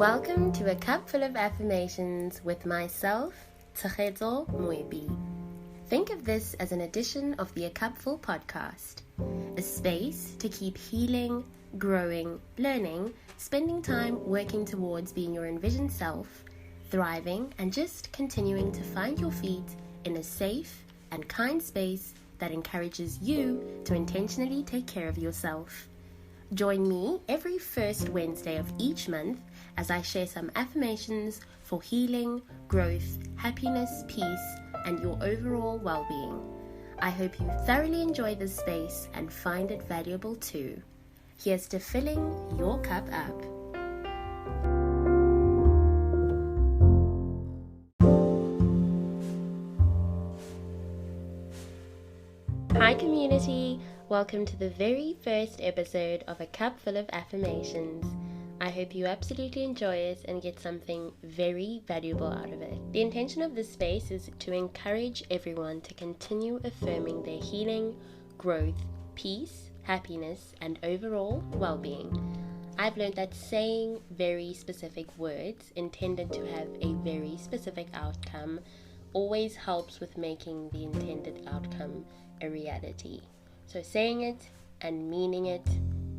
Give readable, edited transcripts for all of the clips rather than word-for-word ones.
Welcome to a Cup Full of Affirmations with myself, Tshegetso Moebi. Think of this as an edition of the A Cup Full podcast, a space to keep healing, growing, learning, spending time working towards being your envisioned self, thriving, and just continuing to find your feet in a safe and kind space that encourages you to intentionally take care of yourself. Join me every first Wednesday of each month as I share some affirmations for healing, growth, happiness, peace, and your overall well-being. I hope you thoroughly enjoy this space and find it valuable too. Here's to filling your cup up. Hi community, welcome to the very first episode of A Cup Full of Affirmations. I hope you absolutely enjoy it and get something very valuable out of it. The intention of this space is to encourage everyone to continue affirming their healing, growth, peace, happiness, and overall well-being. I've learned that saying very specific words intended to have a very specific outcome always helps with making the intended outcome a reality. So saying it and meaning it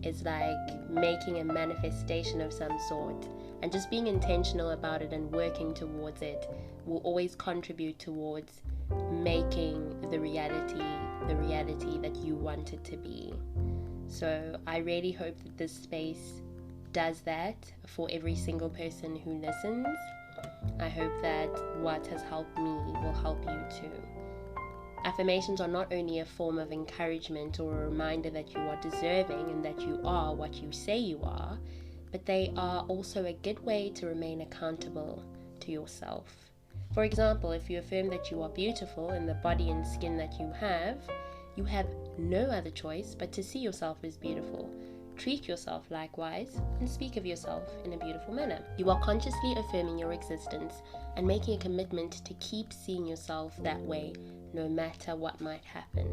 is like making a manifestation of some sort, and just being intentional about it and working towards it will always contribute towards making the reality that you want it to be. So I really hope that this space does that for every single person who listens. I hope that what has helped me will help you too. Affirmations are not only a form of encouragement or a reminder that you are deserving and that you are what you say you are, but they are also a good way to remain accountable to yourself. For example, if you affirm that you are beautiful in the body and skin that you have no other choice but to see yourself as beautiful. Treat yourself likewise and speak of yourself in a beautiful manner. You are consciously affirming your existence and making a commitment to keep seeing yourself that way no matter what might happen.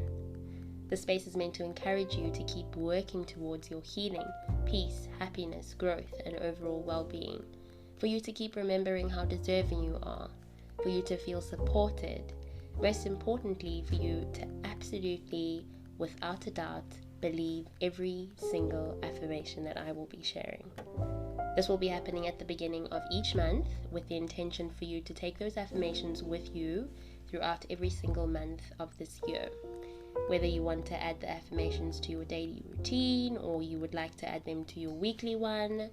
The space is meant to encourage you to keep working towards your healing, peace, happiness, growth, and overall well-being. For you to keep remembering how deserving you are. For you to feel supported. Most importantly, for you to absolutely, without a doubt, believe every single affirmation that I will be sharing. This will be happening at the beginning of each month with the intention for you to take those affirmations with you throughout every single month of this year. Whether you want to add the affirmations to your daily routine or you would like to add them to your weekly one,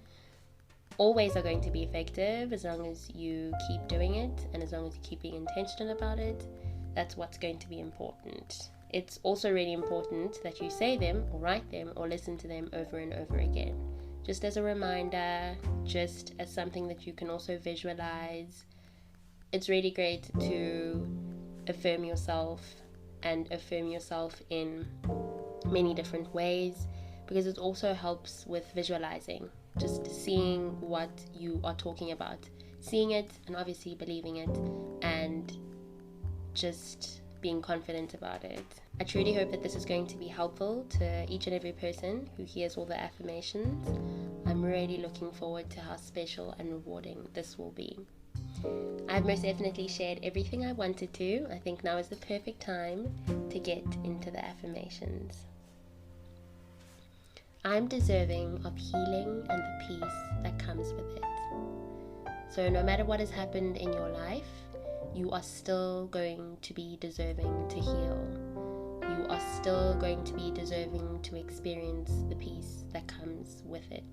always are going to be effective as long as you keep doing it and as long as you keep being intentional about it. That's what's going to be important. It's also really important that you say them or write them or listen to them over and over again. Just as a reminder, just as something that you can also visualize. It's really great to affirm yourself and affirm yourself in many different ways because it also helps with visualizing, just seeing what you are talking about, seeing it and obviously believing it and just being confident about it. I truly hope that this is going to be helpful to each and every person who hears all the affirmations. I'm really looking forward to how special and rewarding this will be. I've most definitely shared everything I wanted to. I think now is the perfect time to get into the affirmations. I'm deserving of healing and the peace that comes with it. So no matter what has happened in your life, you are still going to be deserving to heal. You are still going to be deserving to experience the peace that comes with it.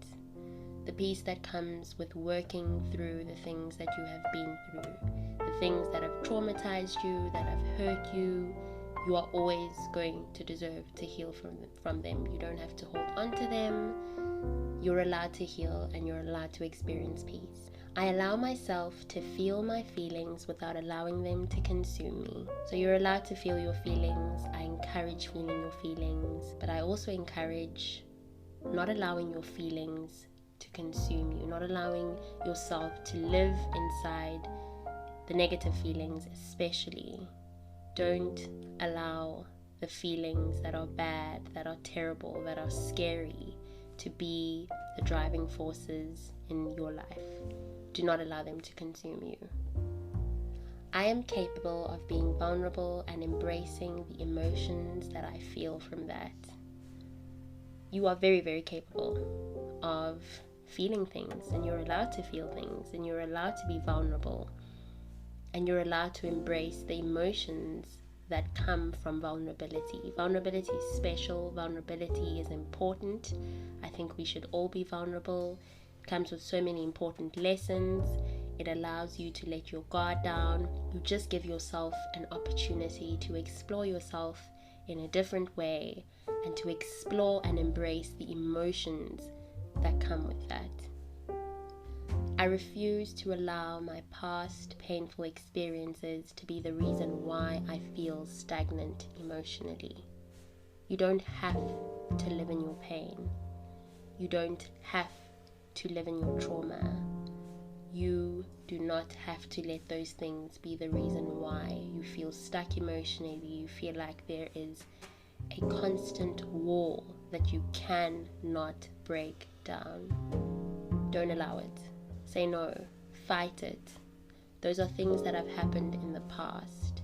The peace that comes with working through the things that you have been through. The things that have traumatized you, that have hurt you. You are always going to deserve to heal from them. You don't have to hold on to them. You're allowed to heal and you're allowed to experience peace. I allow myself to feel my feelings without allowing them to consume me. So you're allowed to feel your feelings. I encourage feeling your feelings, but I also encourage not allowing your feelings to consume you, not allowing yourself to live inside the negative feelings especially. Don't allow the feelings that are bad, that are terrible, that are scary to be the driving forces in your life. Do not allow them to consume you. I am capable of being vulnerable and embracing the emotions that I feel from that. You are very, very capable of feeling things, and you're allowed to feel things, and you're allowed to be vulnerable, and you're allowed to embrace the emotions that come from vulnerability. Vulnerability is special. Vulnerability is important. I think we should all be vulnerable. It comes with so many important lessons. It allows you to let your guard down. You just give yourself an opportunity to explore yourself in a different way and to explore and embrace the emotions that come with that. I refuse to allow my past painful experiences to be the reason why I feel stagnant emotionally. You don't have to live in your pain. You don't have to live in your trauma. You do not have to let those things be the reason why you feel stuck emotionally. You feel like there is a constant wall that you cannot break down. Don't allow it. Say no. Fight it. Those are things that have happened in the past.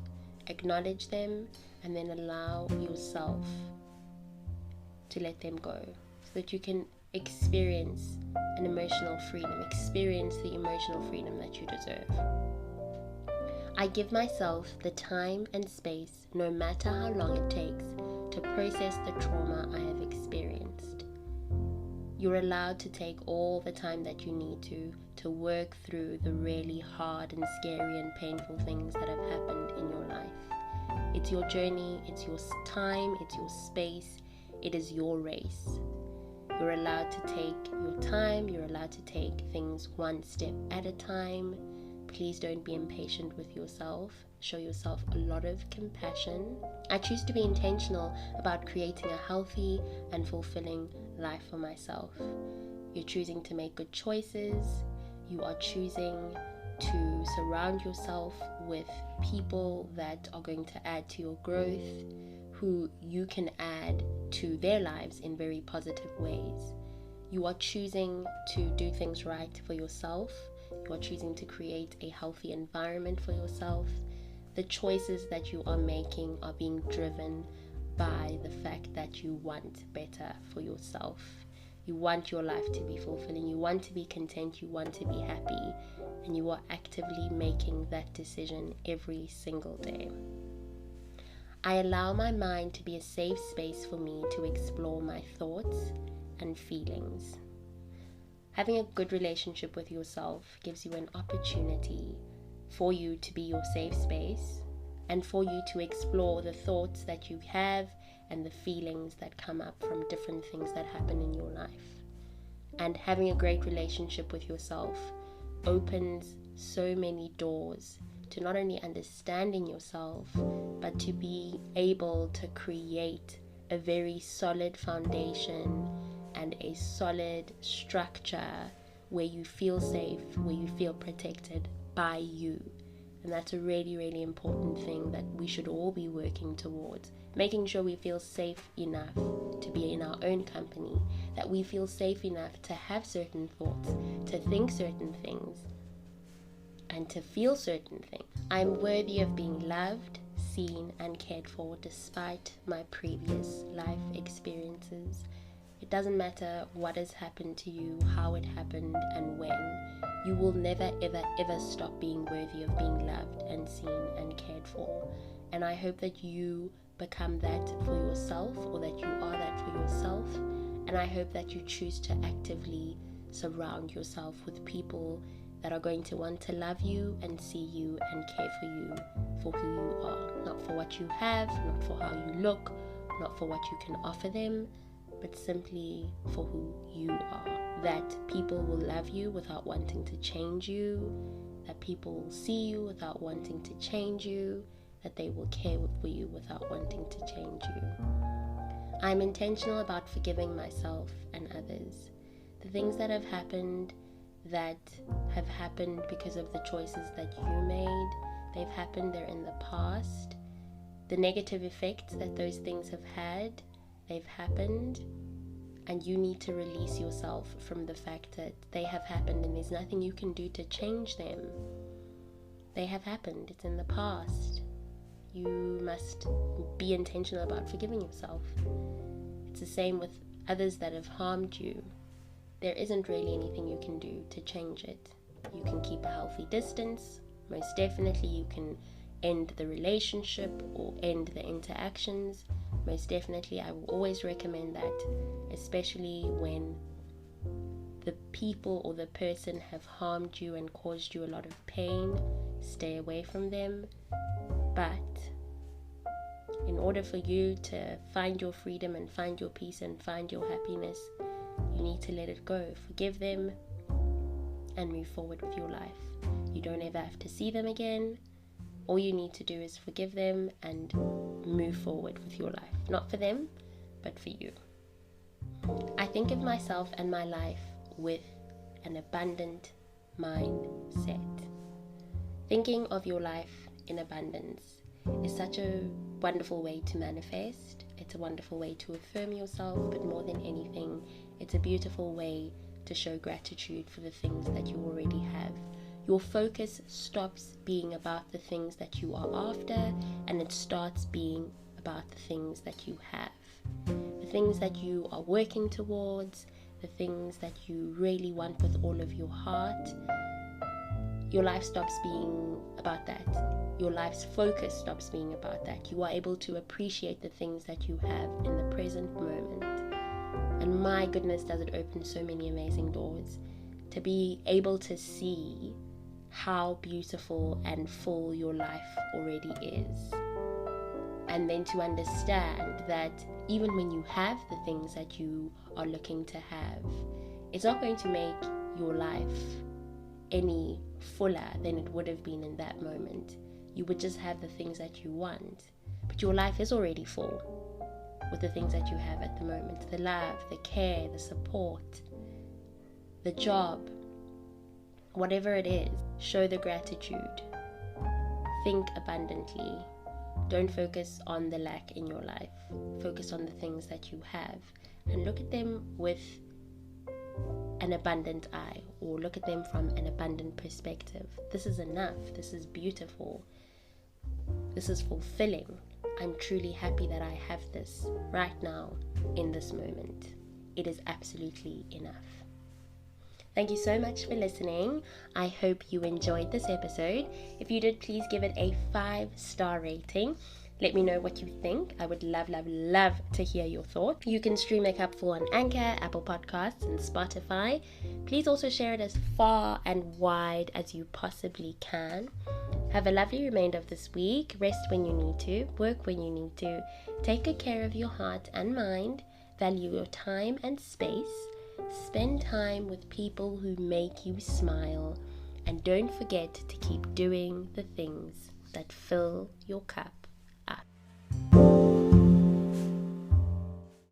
Acknowledge them and then allow yourself to let them go so that you can experience an emotional freedom. Experience the emotional freedom that you deserve. I give myself the time and space, no matter how long it takes, to process the trauma I have experienced. You're allowed to take all the time that you need to work through the really hard and scary and painful things that have happened in your life. It's your journey, it's your time, it's your space, it is your race. You're allowed to take your time, you're allowed to take things one step at a time. Please don't be impatient with yourself. Show yourself a lot of compassion. I choose to be intentional about creating a healthy and fulfilling life for myself. You're choosing to make good choices. You are choosing to surround yourself with people that are going to add to your growth, who you can add to their lives in very positive ways. You are choosing to do things right for yourself. You are choosing to create a healthy environment for yourself. The choices that you are making are being driven by the fact that you want better for yourself. You want your life to be fulfilling. You want to be content. You want to be happy. And you are actively making that decision every single day. I allow my mind to be a safe space for me to explore my thoughts and feelings. Having a good relationship with yourself gives you an opportunity for you to be your safe space and for you to explore the thoughts that you have and the feelings that come up from different things that happen in your life. And having a great relationship with yourself opens so many doors to not only understanding yourself, but to be able to create a very solid foundation and a solid structure where you feel safe, where you feel protected by you. And that's a really, really important thing that we should all be working towards. Making sure we feel safe enough to be in our own company, that we feel safe enough to have certain thoughts, to think certain things, and to feel certain things. I'm worthy of being loved, seen, and cared for despite my previous life experiences. It doesn't matter what has happened to you, how it happened, and when. You will never, ever, ever stop being worthy of being loved and seen and cared for. And I hope that you become that for yourself, or that you are that for yourself. And I hope that you choose to actively surround yourself with people that are going to want to love you and see you and care for you for who you are. Not for what you have, not for how you look, not for what you can offer them, but simply for who you are. That people will love you without wanting to change you, that people will see you without wanting to change you, that they will care for you without wanting to change you. I'm intentional about forgiving myself and others. The things that have happened because of the choices that you made, they've happened, they're in the past. The negative effects that those things have had, they've happened, And you need to release yourself from the fact that they have happened and there's nothing you can do to change them. They have happened. It's in the past. You must be intentional about forgiving yourself. It's the same with others that have harmed you. There isn't really anything you can do to change it. You can keep a healthy distance. Most definitely you can end the relationship or end the interactions. Most definitely I will always recommend that, especially when the people or the person have harmed you and caused you a lot of pain. Stay away from them. But in order for you to find your freedom and find your peace and find your happiness, you need to let it go. Forgive them and move forward with your life. You don't ever have to see them again. All you need to do is forgive them and move forward with your life. Not for them, but for you. I think of myself and my life with an abundant mindset. Thinking of your life in abundance is such a wonderful way to manifest. It's a wonderful way to affirm yourself, but more than anything, it's a beautiful way to show gratitude for the things that you already have. Your focus stops being about the things that you are after, and it starts being about the things that you have. The things that you are working towards, the things that you really want with all of your heart. Your life stops being about that. Your life's focus stops being about that. You are able to appreciate the things that you have in the present moment. And my goodness, does it open so many amazing doors to be able to see how beautiful and full your life already is. And then to understand that even when you have the things that you are looking to have, it's not going to make your life any fuller than it would have been in that moment. You would just have the things that you want, but your life is already full with the things that you have at the moment. The love, the care, the support, the job, whatever it is. Show the gratitude. Think abundantly. Don't focus on the lack in your life. Focus on the things that you have and look at them with an abundant eye, or look at them from an abundant perspective. This is enough. This is beautiful. This is fulfilling. I'm truly happy that I have this right now in this moment. It is absolutely enough. Thank you so much for listening. I hope you enjoyed this episode. If you did, please give it a 5-star rating. Let me know what you think. I would love to hear your thoughts. You can stream a Cup Full on Anchor, Apple Podcasts, and Spotify. Please also share it as far and wide as you possibly can. Have a lovely remainder of this week. Rest when you need to. Work when you need to. Take good care of your heart and mind. Value your time and space. Spend time with people who make you smile. And don't forget to keep doing the things that fill your cup.